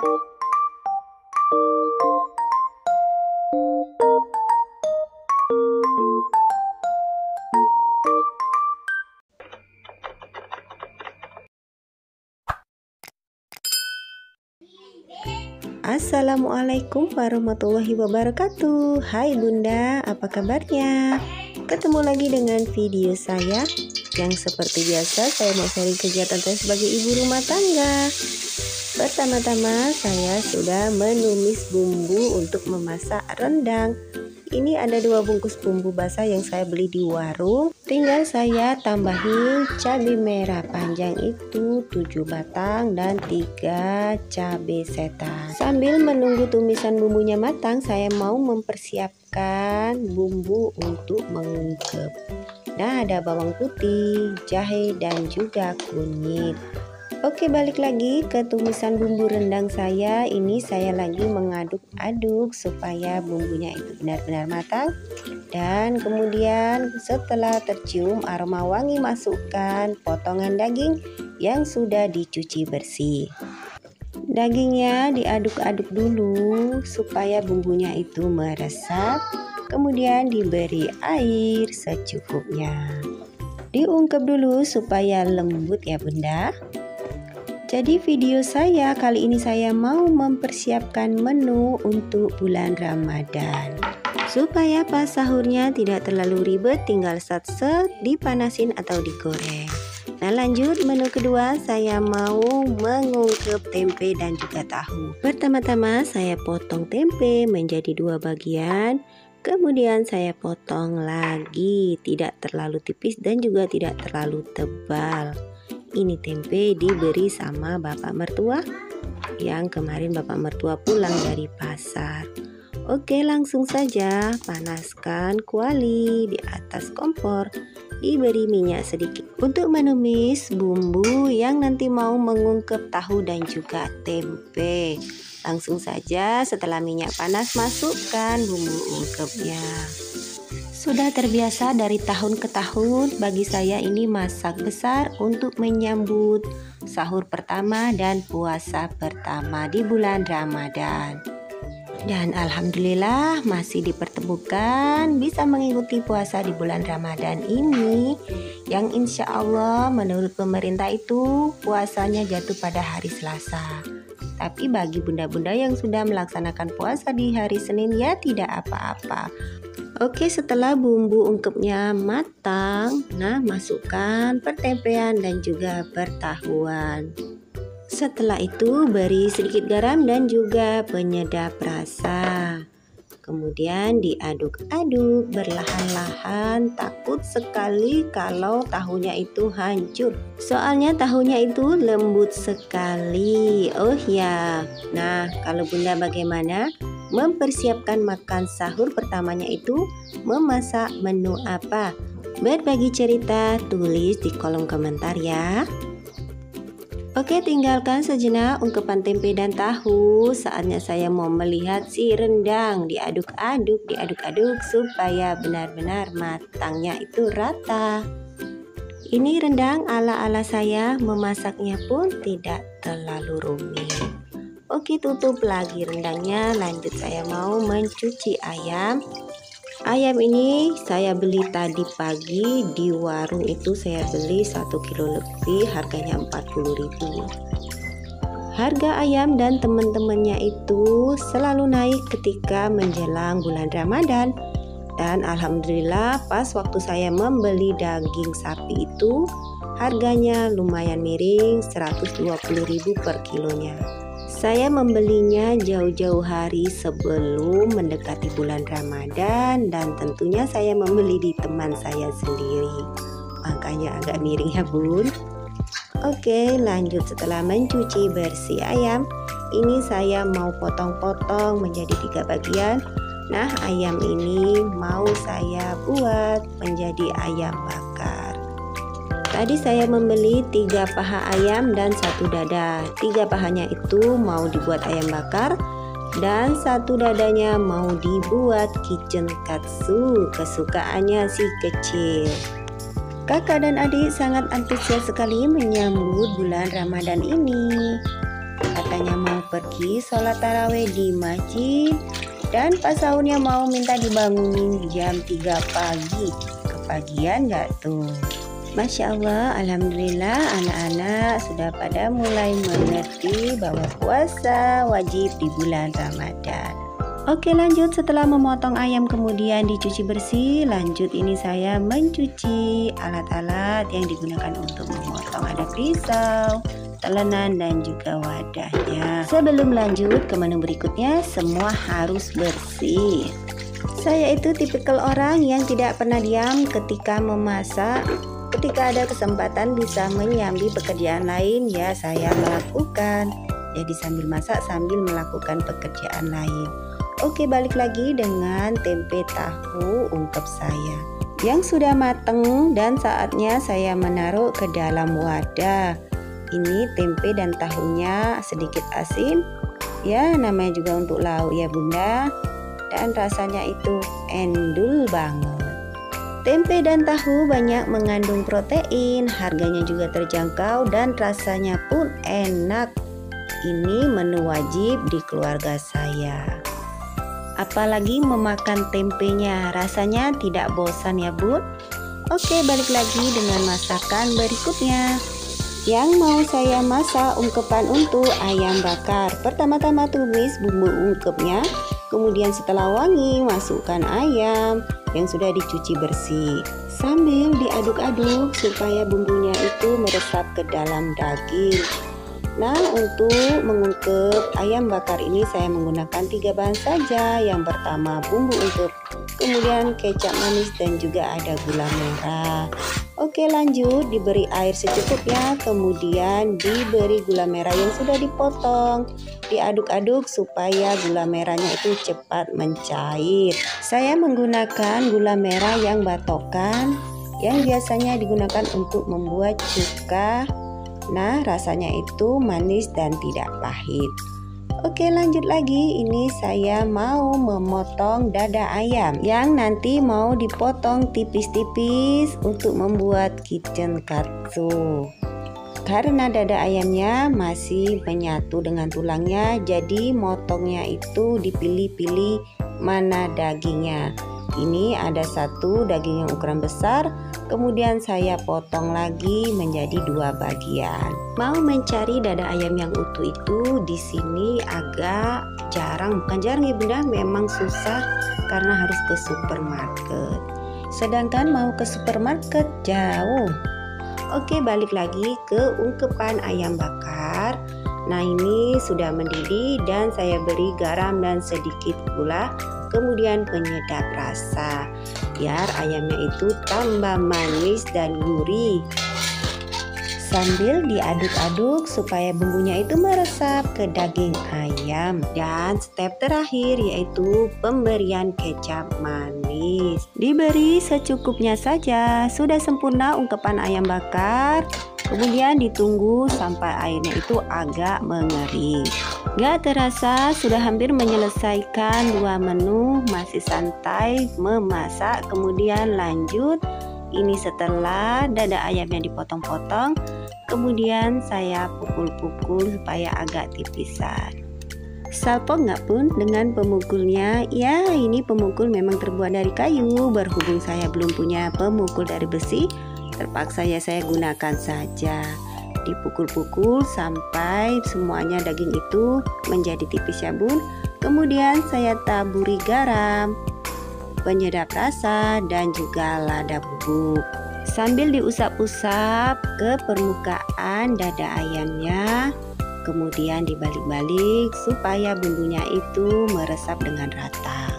Assalamualaikum warahmatullahi wabarakatuh. Hai Bunda, apa kabarnya? Ketemu lagi dengan video saya yang seperti biasa saya mau sharing kegiatan saya sebagai ibu rumah tangga. Pertama-tama saya sudah menumis bumbu untuk memasak rendang. Ini ada 2 bungkus bumbu basah yang saya beli di warung. Tinggal saya tambahin cabai merah panjang itu 7 batang dan 3 cabai setan. Sambil menunggu tumisan bumbunya matang, saya mau mempersiapkan bumbu untuk mengungkep. Nah, ada bawang putih, jahe dan juga kunyit. Oke, balik lagi ke tumisan bumbu rendang saya. Ini saya lagi mengaduk-aduk supaya bumbunya itu benar-benar matang. Dan kemudian setelah tercium aroma wangi, masukkan potongan daging yang sudah dicuci bersih. Dagingnya diaduk-aduk dulu supaya bumbunya itu meresap. Kemudian diberi air secukupnya. Diungkep dulu supaya lembut ya Bunda. Jadi video saya kali ini saya mau mempersiapkan menu untuk bulan Ramadan. Supaya pas sahurnya tidak terlalu ribet, tinggal set-set dipanasin atau digoreng. Nah, lanjut menu kedua, saya mau mengungkep tempe dan juga tahu. Pertama-tama saya potong tempe menjadi 2 bagian. Kemudian saya potong lagi, tidak terlalu tipis dan juga tidak terlalu tebal. Ini tempe diberi sama bapak mertua yang kemarin bapak mertua pulang dari pasar. Oke, langsung saja panaskan kuali di atas kompor. Diberi minyak sedikit untuk menumis bumbu yang nanti mau mengungkep tahu dan juga tempe. Langsung saja setelah minyak panas masukkan bumbu ungkepnya. Sudah terbiasa dari tahun ke tahun, bagi saya ini masak besar untuk menyambut sahur pertama dan puasa pertama di bulan Ramadan. Dan alhamdulillah masih dipertemukan bisa mengikuti puasa di bulan Ramadan ini, yang insya Allah menurut pemerintah itu puasanya jatuh pada hari Selasa. Tapi bagi bunda-bunda yang sudah melaksanakan puasa di hari Senin ya tidak apa-apa. Oke, setelah bumbu ungkepnya matang, nah masukkan pertempean dan juga pertahuan. Setelah itu beri sedikit garam dan juga penyedap rasa. Kemudian diaduk-aduk berlahan-lahan, takut sekali kalau tahunya itu hancur. Soalnya tahunya itu lembut sekali. Oh ya, nah kalau Bunda bagaimana? Mempersiapkan makan sahur pertamanya itu memasak menu apa? Berbagi cerita tulis di kolom komentar ya. Oke, tinggalkan sejenak ungkepan tempe dan tahu. Saatnya saya mau melihat si rendang. Diaduk-aduk supaya benar-benar matangnya itu rata. Ini rendang ala-ala saya, memasaknya pun tidak terlalu rumit. Oke, tutup lagi rendangnya. Lanjut saya mau mencuci ayam. Ayam ini saya beli tadi pagi di warung itu, saya beli 1 kilo lebih, harganya 40.000. Harga ayam dan teman-temannya itu selalu naik ketika menjelang bulan Ramadan. Dan alhamdulillah pas waktu saya membeli daging sapi itu harganya lumayan miring, 120.000 per kilonya. Saya membelinya jauh-jauh hari sebelum mendekati bulan Ramadan dan tentunya saya membeli di teman saya sendiri. Makanya agak miring ya Bun. Oke, lanjut setelah mencuci bersih ayam, ini saya mau potong-potong menjadi 3 bagian. Nah, ayam ini mau saya buat menjadi ayam bakar. Tadi saya membeli 3 paha ayam dan 1 dada. 3 pahanya itu mau dibuat ayam bakar dan 1 dadanya mau dibuat kitchen katsu, kesukaannya si kecil. Kakak dan adik sangat antusias sekali menyambut bulan Ramadan ini. katanya mau pergi sholat tarawih di masjid, dan pas sahurnya mau minta dibangunin jam 3 pagi. Kepagian gak tuh? Masya Allah, Alhamdulillah anak-anak sudah pada mulai mengerti bahwa puasa wajib di bulan Ramadan. Oke, lanjut. Setelah memotong ayam kemudian dicuci bersih, lanjut ini saya mencuci alat-alat yang digunakan untuk memotong. Ada pisau, telenan, dan juga wadahnya. Sebelum lanjut ke menu berikutnya, semua harus bersih. Saya itu tipikal orang yang tidak pernah diam ketika memasak. Ketika ada kesempatan bisa menyambi pekerjaan lain, ya saya melakukan. Jadi sambil masak sambil melakukan pekerjaan lain. Oke, balik lagi dengan tempe tahu ungkep saya yang sudah mateng, dan saatnya saya menaruh ke dalam wadah. Ini tempe dan tahunya sedikit asin, ya namanya juga untuk lauk ya Bunda, dan rasanya itu endul banget. Tempe dan tahu banyak mengandung protein, harganya juga terjangkau dan rasanya pun enak. Ini menu wajib di keluarga saya. Apalagi memakan tempenya, rasanya tidak bosan ya Bun. Oke, balik lagi dengan masakan berikutnya. Yang mau saya masak ungkepan untuk ayam bakar. Pertama-tama tumis bumbu ungkepnya, kemudian setelah wangi masukkan ayam yang sudah dicuci bersih. Sambil diaduk-aduk supaya bumbunya itu meresap ke dalam daging. Nah, untuk mengungkep ayam bakar ini saya menggunakan 3 bahan saja. Yang pertama bumbu ungkep, kemudian kecap manis, dan juga ada gula merah. Oke, lanjut diberi air secukupnya, kemudian diberi gula merah yang sudah dipotong. Diaduk-aduk supaya gula merahnya itu cepat mencair. Saya menggunakan gula merah yang batokan, yang biasanya digunakan untuk membuat cuka. Nah, rasanya itu manis dan tidak pahit. Oke, lanjut lagi. Ini saya mau memotong dada ayam yang nanti mau dipotong tipis-tipis untuk membuat kitchen katsu. Karena dada ayamnya masih menyatu dengan tulangnya, jadi motongnya itu dipilih-pilih mana dagingnya. Ini ada satu daging yang ukuran besar, kemudian saya potong lagi menjadi 2 bagian. Mau mencari dada ayam yang utuh itu di sini agak jarang, bukan jarang ya Bunda, memang susah karena harus ke supermarket. Sedangkan mau ke supermarket jauh. Oke, balik lagi ke ungkepan ayam bakar. Nah, ini sudah mendidih dan saya beri garam dan sedikit gula, kemudian penyedap rasa biar ayamnya itu tambah manis dan gurih. Sambil diaduk-aduk supaya bumbunya itu meresap ke daging ayam. Dan step terakhir yaitu pemberian kecap manis. Diberi secukupnya saja. Sudah sempurna ungkepan ayam bakar. Kemudian ditunggu sampai airnya itu agak mengering. Gak terasa sudah hampir menyelesaikan 2 menu, masih santai memasak. Kemudian lanjut, ini setelah dada ayamnya dipotong-potong, kemudian saya pukul-pukul supaya agak tipisan. Salpo nggak Pun dengan pemukulnya? Ya, ini pemukul memang terbuat dari kayu. Berhubung saya belum punya pemukul dari besi, terpaksa ya saya gunakan saja. Dipukul-pukul sampai semuanya daging itu menjadi tipis ya Bun. Kemudian saya taburi garam, penyedap rasa, dan juga lada bubuk. Sambil diusap-usap ke permukaan dada ayamnya, kemudian dibalik-balik supaya bumbunya itu meresap dengan rata.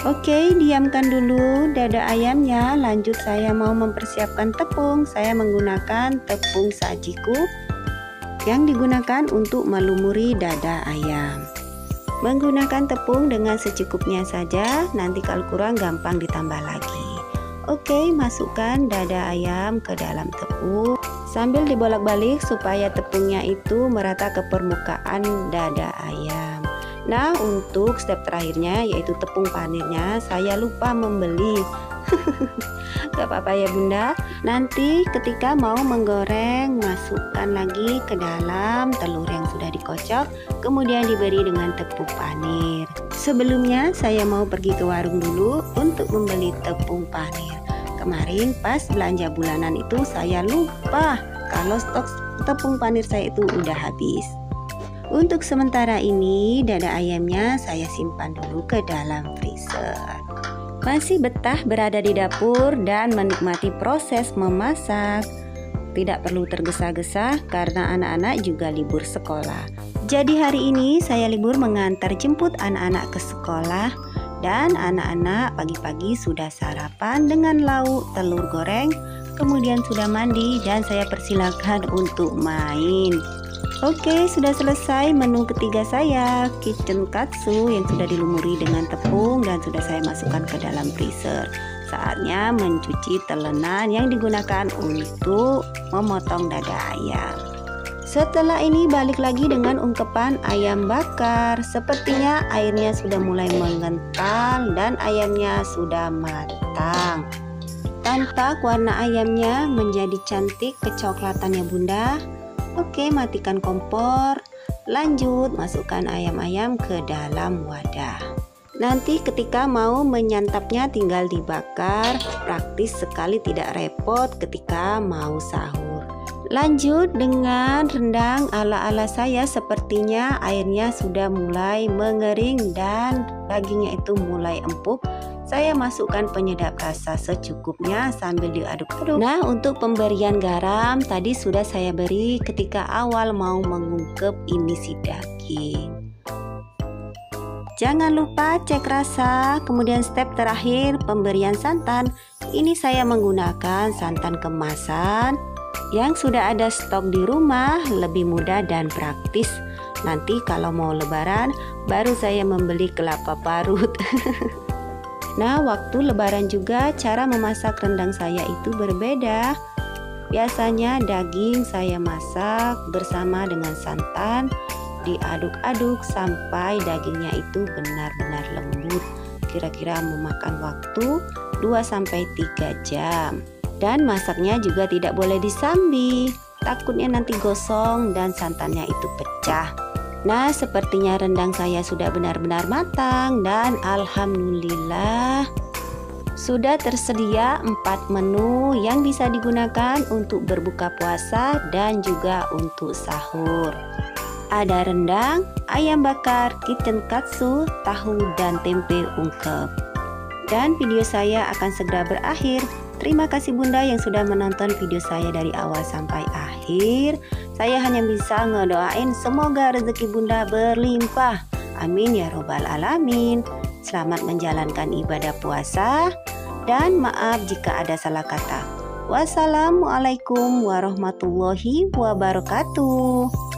Oke, diamkan dulu dada ayamnya. Lanjut saya mau mempersiapkan tepung. Saya menggunakan tepung sajiku yang digunakan untuk melumuri dada ayam. Menggunakan tepung dengan secukupnya saja, nanti kalau kurang gampang ditambah lagi. Oke, masukkan dada ayam ke dalam tepung sambil dibolak-balik supaya tepungnya itu merata ke permukaan dada ayam. Nah, untuk step terakhirnya yaitu tepung panirnya saya lupa membeli. Gak apa-apa ya Bunda. Nanti ketika mau menggoreng, masukkan lagi ke dalam telur yang sudah dikocok, kemudian diberi dengan tepung panir. Sebelumnya saya mau pergi ke warung dulu untuk membeli tepung panir. Kemarin pas belanja bulanan itu saya lupa kalau stok tepung panir saya itu udah habis. Untuk sementara ini dada ayamnya saya simpan dulu ke dalam freezer. Masih betah berada di dapur dan menikmati proses memasak. Tidak perlu tergesa-gesa karena anak-anak juga libur sekolah. Jadi hari ini saya libur mengantar jemput anak-anak ke sekolah. Dan anak-anak pagi-pagi sudah sarapan dengan lauk telur goreng, kemudian sudah mandi dan saya persilakan untuk main. Oke, sudah selesai menu ketiga saya, kitchen katsu yang sudah dilumuri dengan tepung dan sudah saya masukkan ke dalam freezer. Saatnya mencuci telenan yang digunakan untuk memotong dada ayam. Setelah ini balik lagi dengan ungkepan ayam bakar. Sepertinya airnya sudah mulai mengental dan ayamnya sudah matang. Tampak warna ayamnya menjadi cantik kecoklatan ya bunda. Oke, matikan kompor. Lanjut masukkan ayam-ayam ke dalam wadah. Nanti ketika mau menyantapnya tinggal dibakar. Praktis sekali, tidak repot ketika mau sahur. Lanjut dengan rendang ala-ala saya, sepertinya airnya sudah mulai mengering dan dagingnya itu mulai empuk. Saya masukkan penyedap rasa secukupnya sambil diaduk-aduk. Nah, untuk pemberian garam tadi sudah saya beri ketika awal mau mengungkep ini si daging. Jangan lupa cek rasa. Kemudian step terakhir pemberian santan. Ini saya menggunakan santan kemasan yang sudah ada stok di rumah, lebih mudah dan praktis. Nanti kalau mau lebaran baru saya membeli kelapa parut. Nah, waktu lebaran juga cara memasak rendang saya itu berbeda. Biasanya daging saya masak bersama dengan santan, diaduk-aduk sampai dagingnya itu benar-benar lembut. Kira-kira memakan waktu 2-3 jam. Dan masaknya juga tidak boleh disambi, takutnya nanti gosong dan santannya itu pecah. Nah, sepertinya rendang saya sudah benar-benar matang dan alhamdulillah sudah tersedia 4 menu yang bisa digunakan untuk berbuka puasa dan juga untuk sahur. Ada rendang, ayam bakar, kitchen katsu, tahu dan tempe ungkep. Dan video saya akan segera berakhir. Terima kasih bunda yang sudah menonton video saya dari awal sampai akhir. Saya hanya bisa ngedoain semoga rezeki bunda berlimpah. Amin ya robbal alamin. Selamat menjalankan ibadah puasa. Dan maaf jika ada salah kata. Wassalamualaikum warahmatullahi wabarakatuh.